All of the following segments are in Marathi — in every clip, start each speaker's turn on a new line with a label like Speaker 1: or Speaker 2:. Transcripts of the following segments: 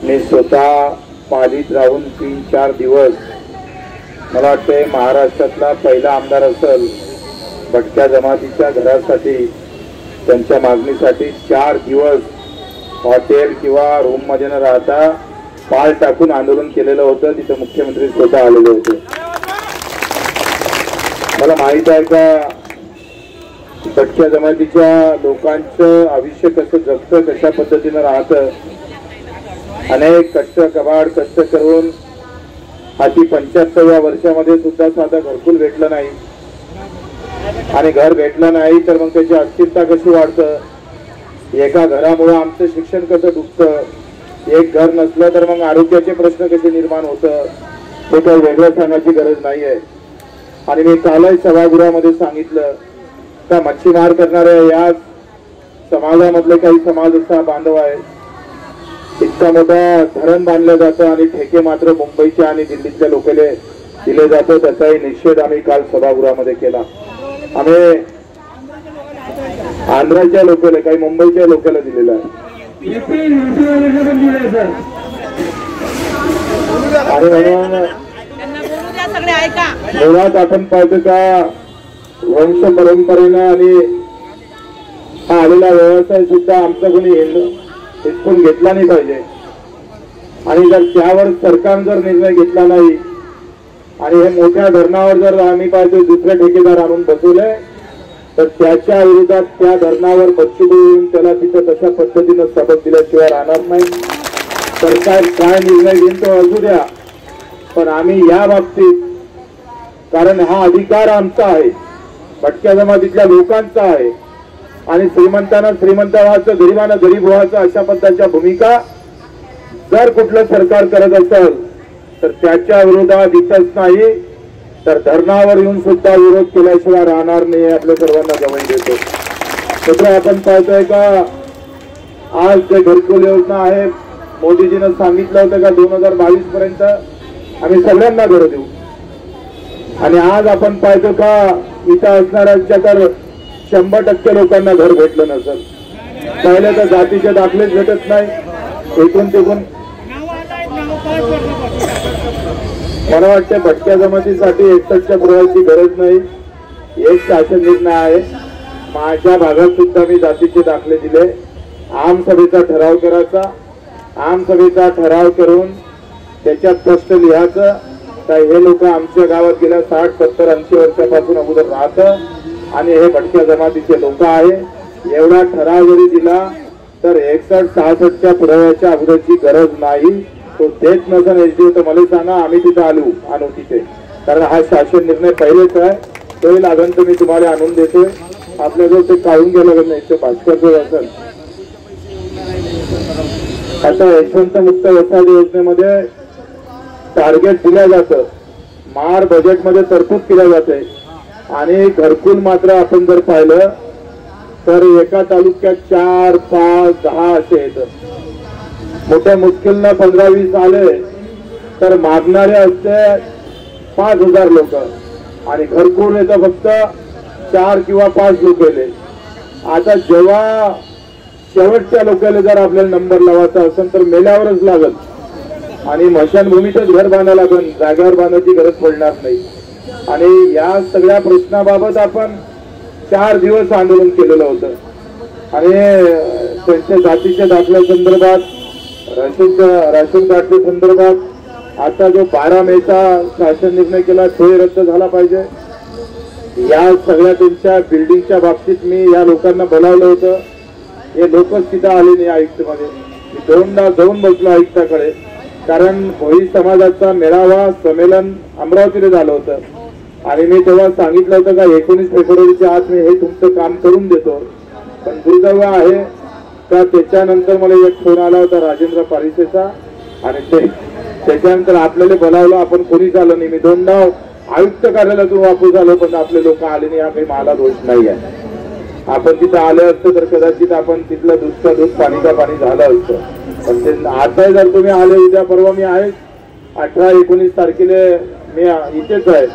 Speaker 1: मी स्वतः पालीत राहून 3-4 दिवस, मला वाटते महाराष्ट्रातला पहिला आमदार असेल भटक्या जमातीच्या घरासाठी, त्यांच्या मागणीसाठी 4 दिवस हॉटेल किंवा रूम मध्ये न राहता पाल टाकून आंदोलन केलेलं होतं. तिथे मुख्यमंत्री स्वतः आलेले होते. मला माहित आहे का भटक्या जमातीच्या लोकांचं आयुष्य कसं जगतं, कशा पद्धतीनं राहतं. अनेक कष्ट कबाड कष्ट करून हाती 75व्या वर्षामध्ये सुद्धा साधा घरकुल भेटलं नाही, आणि घर भेटलं नाही तर मग त्याची अस्थिरता कशी वाढतं. एका घरामुळे आमचं शिक्षण कसं डुबतं, एक घर नसलं तर मग आरोग्याचे प्रश्न कसे निर्माण होतं, हे काही वेगळं सांगायची गरज नाहीये. आणि मी कालच सभागृहामध्ये सांगितलं का मच्छीमार करणाऱ्या या समाजामधले काही समाज असा बांधव आहे, इतका मोठा धरण बांधलं जातं आणि ठेके मात्र मुंबईच्या आणि दिल्लीच्या लोकांना दिले जातं. त्याचाही निषेध आम्ही काल सभागृहामध्ये केला. आम्ही आंध्राच्या लोकांना, काही मुंबईच्या लोकांना दिलेला आहे. आणि म्हणून मुळात आपण पाहतो का वंश परंपरेनं आणि हा आलेला व्यवसाय सुद्धा आमचा कोणी हिसकून घेतला नाही पाहिजे. आणि जर त्यावर सरकार जर निर्णय घेतला नाही आणि हे मोठ्या धरणावर जर आम्ही पाहतो दुसरे ठेकेदार आणून बसवले तर त्याच्या विरोधात त्या धरणावर बच्चू देऊन त्याला तिथं तशा पद्धतीनं सबक दिल्याशिवाय राहणार नाही. सरकार काय निर्णय घेईल तो असू द्या, पण आम्ही या बाबतीत, कारण हा अधिकार आमचा आहे, भटक्या जमातीतल्या लोकांचा आहे, आणि श्रीमंतांना श्रीमंत व्हायचं, गरिबांना गरीब व्हायचं, अशा पद्धतीच्या भूमिका जर कुठलं सरकार करत असेल तर त्याच्या विरोधात इथंच नाही तर धरणावर येऊन सुद्धा विरोध केल्याशिवाय राहणार नाही. आपल्या सर्वांना गवाही देतो. मित्र, आपण पाहतोय का आज जे घरकुल योजना आहे, मोदीजीनं सांगितलं होतं का 2022 पर्यंत आम्ही सगळ्यांना घर देऊ, आणि आज आपण पाहतो का इथं असणाऱ्यांच्या तर 100% लोकांना घर भेटलं नसेल. पहिले तर जातीचे दाखलेच भेटत नाही. एकूण तिकून मला वाटतं भटक्या जमातीसाठी 61च्या पुराव्याची गरज नाही. एक शासन निर्णय आहे. माझ्या भागात सुद्धा मी जातीचे दाखले दिले. आमसभेचा ठराव करायचा, आमसभेचा ठराव करून त्याच्यात स्पष्ट लिहायचं का हे लोक आमच्या गावात गेल्या 60, 70, 80 वर्षापासून अगोदर राहतं आणि हे भटक्या जमातीचे लोक आहे. एवढा ठराव जरी दिला तर 61, 66च्या पुराव्याच्या अगोदरची गरज नाही. तो देत नसेल एसडीओ तर मला सांगा, आम्ही तिथे आणू तिथे, कारण हा शासन निर्णय पहिलेच आहे. तोही लागण तर मी तुम्हाला आणून देतोय. आपल्याजवळ ते काढून गेलं नाही, ते भास्कर जो असेल. आता यशवंत मुक्त वसाहत योजनेमध्ये टार्गेट दिलं जातं, मार बजेटमध्ये तरतूद केल्या जाते, आणि घरकुल मात्र आपण जर पाहिलं तर एका तालुक्यात 4, 5, 10 असे येतं. मोठ्या मुश्किलनं 15-20 आले तर मागणारे असते 5,000 लोक, आणि घरकुल येतं फक्त 4 किंवा 5 लोक येले. आता जेव्हा शेवटच्या लोकांना जर आपल्याला नंबर लावायचा असेल तर मेल्यावरच लागल, आणि स्मशानभूमीतच घर बांधायला लागेल, जागेवर बांधायची गरज पडणार नाही. आणि या सगळ्या प्रश्नाबाबत आपण 4 दिवस आंदोलन केलेलं होतं, आणि त्यांच्या जातीच्या दाखल्या संदर्भात, राशन कार्डच्या संदर्भात आता जो 12 मेचा शासन निर्णय केला ते रद्द झाला पाहिजे. या सगळ्या त्यांच्या बिल्डिंगच्या बाबतीत मी या लोकांना बोलावलं होतं. हे लोकच तिथं आले नाही. आयुक्तमध्ये मी 2दा जाऊन बसलो आयुक्ताकडे, कारण भोई समाजाचा मेळावा संमेलन अमरावतीला झालं होतं, आणि मी तेव्हा सांगितलं होतं का 19 फेब्रुवारीच्या आत मी हे तुमचं काम करून देतो. पण दुर्दैव आहे का त्याच्यानंतर मला एक फोन आला होता राजेंद्र पारिसेचा, आणि त्याच्यानंतर आपल्याला बोलावलं, आपण कोणीच आलं नाही. मी 2दा आयुक्त कार्यालयातून वापस आलो, पण आपले लोक आले नाही. आम्ही मला दोष नाही आहे. आपण तिथं आले असतं तर कदाचित आपण तिथलं दूधचा दूध पाणीचा पाणी झालं असतं. पण ते आता जर तुम्ही आले, उद्या परवा मी आहे 18-19 तारखेला मी इथेच आहे,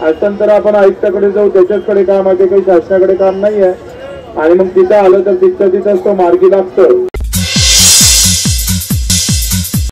Speaker 1: असं तर आपण आयुक्ताकडे जाऊ, त्याच्याचकडे काम आहे, काही शासनाकडे काम नाही आहे. आणि मग तिथं आलं तर तिथंच तो मार्गी लागतं.